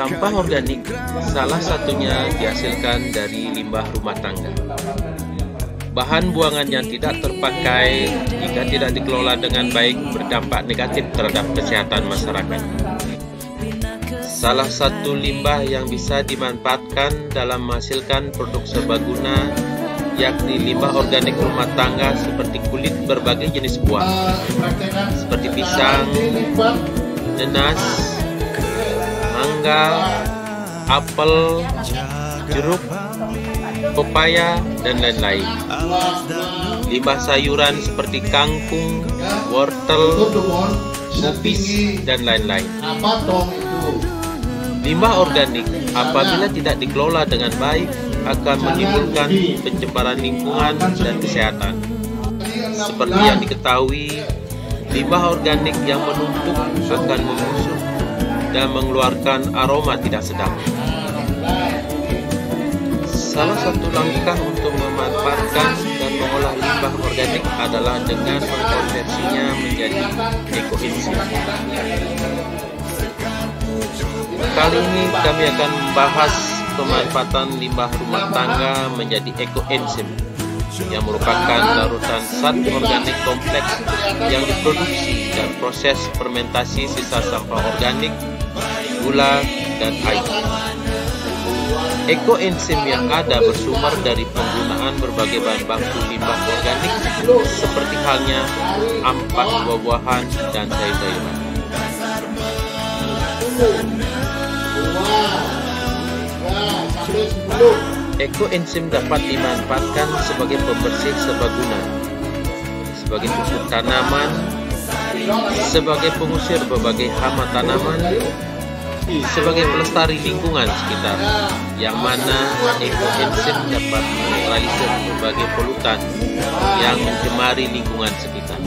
Sampah organik salah satunya dihasilkan dari limbah rumah tangga. Bahan buangan yang tidak terpakai jika tidak dikelola dengan baik berdampak negatif terhadap kesehatan masyarakat. Salah satu limbah yang bisa dimanfaatkan dalam menghasilkan produk serbaguna yakni limbah organik rumah tangga seperti kulit berbagai jenis buah seperti pisang, nanas, mangga, apel, jeruk, pepaya, dan lain-lain. Limbah sayuran seperti kangkung, wortel, kubis, dan lain-lain. Limbah organik apabila tidak dikelola dengan baik akan menimbulkan pencemaran lingkungan dan kesehatan. Seperti yang diketahui, limbah organik yang menumpuk akan membusuk dan mengeluarkan aroma tidak sedap. Salah satu langkah untuk memanfaatkan dan mengolah limbah organik adalah dengan mengkonversinya menjadi ekoenzim. Kali ini kami akan membahas pemanfaatan limbah rumah tangga menjadi ekoenzim yang merupakan larutan zat organik kompleks yang diproduksi dan proses fermentasi sisa sampah organik, gula, dan air. Ekoenzim yang ada bersumber dari penggunaan berbagai bahan baku limbah organik seperti halnya ampas buah-buahan dan sayur-sayuran. Ekoenzim dapat dimanfaatkan sebagai pembersih serbaguna, sebagai pupuk tanaman, sebagai pengusir berbagai hama tanaman, sebagai pelestari lingkungan sekitar, yang mana ekoenzim dapat menetralisir berbagai polutan yang mencemari lingkungan sekitar.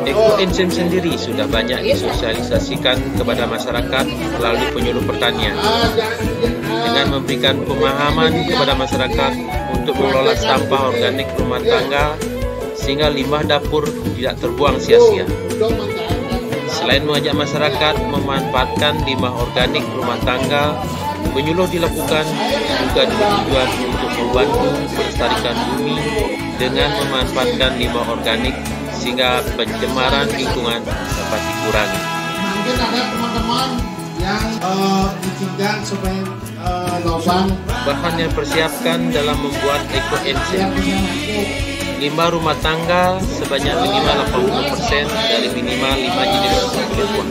Ekoenzim sendiri sudah banyak disosialisasikan kepada masyarakat melalui penyuluh pertanian dengan memberikan pemahaman kepada masyarakat untuk mengelola sampah organik rumah tangga sehingga limbah dapur tidak terbuang sia-sia. Selain mengajak masyarakat memanfaatkan limbah organik rumah tangga, penyuluh dilakukan juga bertujuan untuk membantu melestarikan bumi dengan memanfaatkan limbah organik sehingga pencemaran lingkungan dapat dikurangi. Mungkin ada teman-teman yang ditinggal supaya lubang. Bahan yang persiapkan dalam membuat ekoenzim: limbah rumah tangga sebanyak minimal 80% dari minimal 5 jenis buah,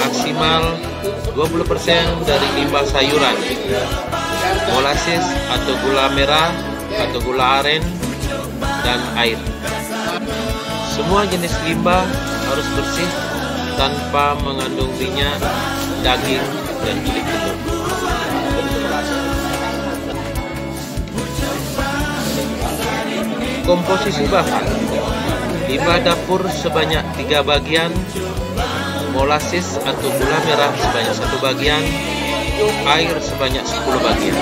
maksimal 20% dari limbah sayuran, molasses atau gula merah atau gula aren, dan air. Semua jenis limbah harus bersih tanpa mengandung minyak, daging, dan kulit telur. Komposisi bahan: limbah dapur sebanyak 3 bagian, molasses atau gula merah sebanyak 1 bagian, air sebanyak 10 bagian.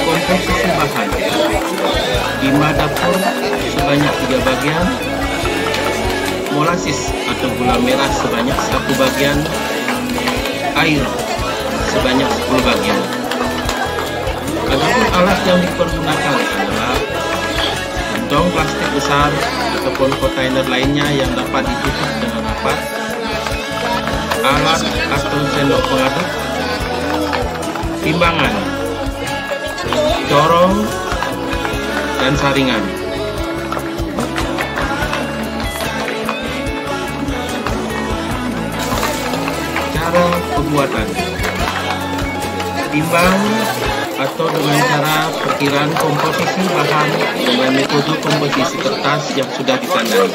Komposisi bahan: limbah dapur sebanyak 3 bagian, molasses atau gula merah sebanyak 1 bagian, air sebanyak 10 bagian. Adapun alat yang dipergunakan adalah kantong plastik besar ataupun kontainer lainnya yang dapat ditutup dengan rapat, alat atau sendok pengaduk, timbangan, corong, dan saringan. Cara pembuatan: timbang atau dengan cara perkiraan komposisi bahan dengan metode komposisi kertas yang sudah ditandai.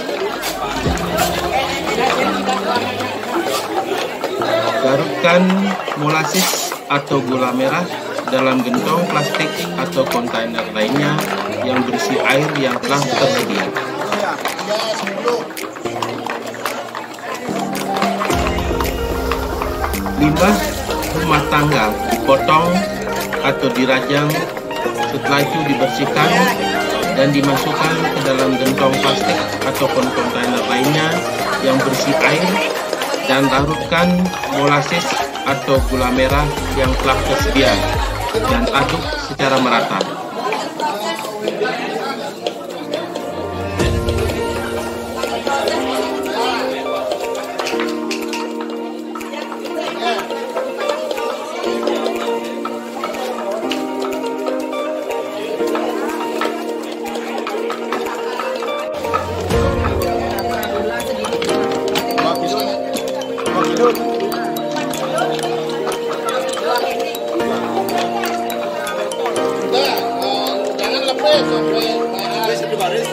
Garukkan molasses atau gula merah dalam gentong plastik atau kontainer lainnya yang berisi air yang telah tersedia. Limbah rumah tangga dipotong atau dirajang. Setelah itu dibersihkan dan dimasukkan ke dalam gentong plastik ataupun kontainer lainnya yang bersih air, dan larutkan molases atau gula merah yang telah tersedia dan aduk secara merata. Jangan lepas sampai satu baris.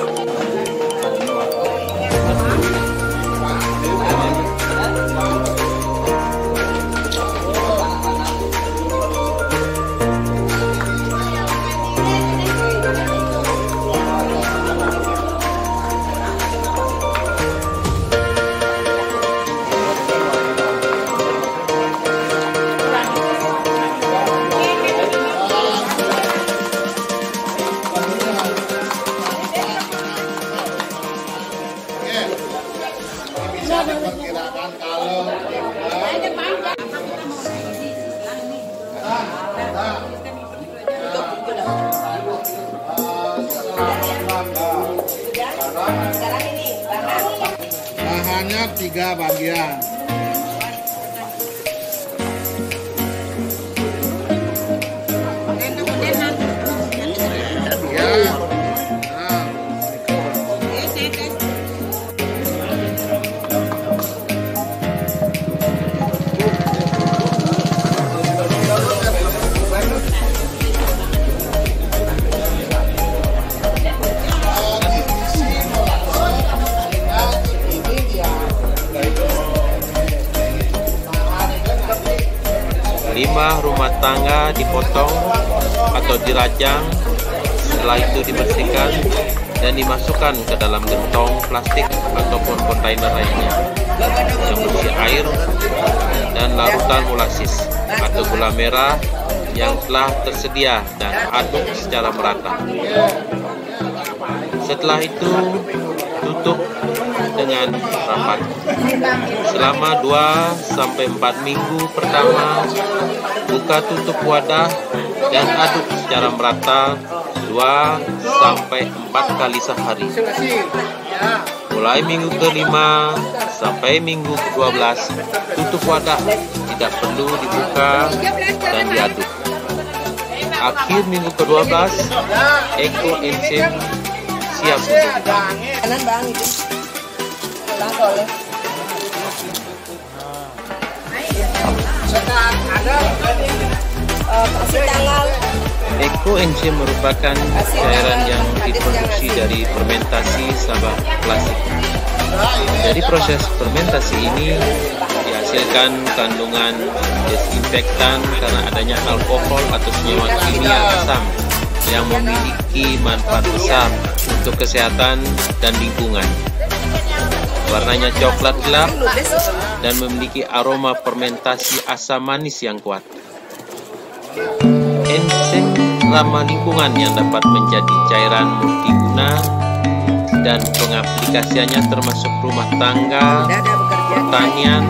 Bisa diperkirakan kalau bahannya 3 bagian. Limbah rumah tangga dipotong atau dirajang, setelah itu dibersihkan dan dimasukkan ke dalam gentong plastik ataupun kontainer lainnya yang bersih air, dan larutan molases atau gula merah yang telah tersedia dan aduk secara merata. Setelah itu tutup dengan rapat. Selama 2-4 minggu pertama, buka tutup wadah dan aduk secara merata 2-4 kali sehari. Mulai minggu ke-5 sampai minggu ke-12, tutup wadah tidak perlu dibuka dan diaduk. Akhir minggu ke-12, ekoenzim siap untuk ekoenzim merupakan cairan yang diproduksi dari fermentasi sampah plastik. Dari proses fermentasi ini dihasilkan kandungan desinfektan karena adanya alkohol atau senyawa kimia asam yang memiliki manfaat besar untuk kesehatan dan lingkungan. Warnanya coklat gelap dan memiliki aroma fermentasi asam manis yang kuat. Enzim ramah lingkungan yang dapat menjadi cairan multiguna dan pengaplikasiannya termasuk rumah tangga, pertanian,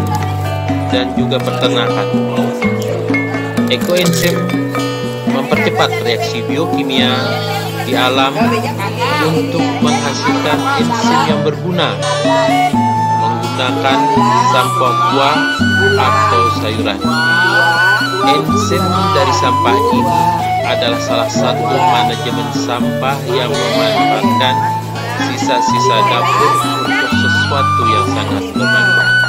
dan juga peternakan. Ekoenzim mempercepat reaksi biokimia di alam untuk menghasilkan enzim yang berguna menggunakan sampah buah atau sayuran. Enzim dari sampah ini adalah salah satu manajemen sampah yang memanfaatkan sisa-sisa dapur untuk sesuatu yang sangat bermanfaat.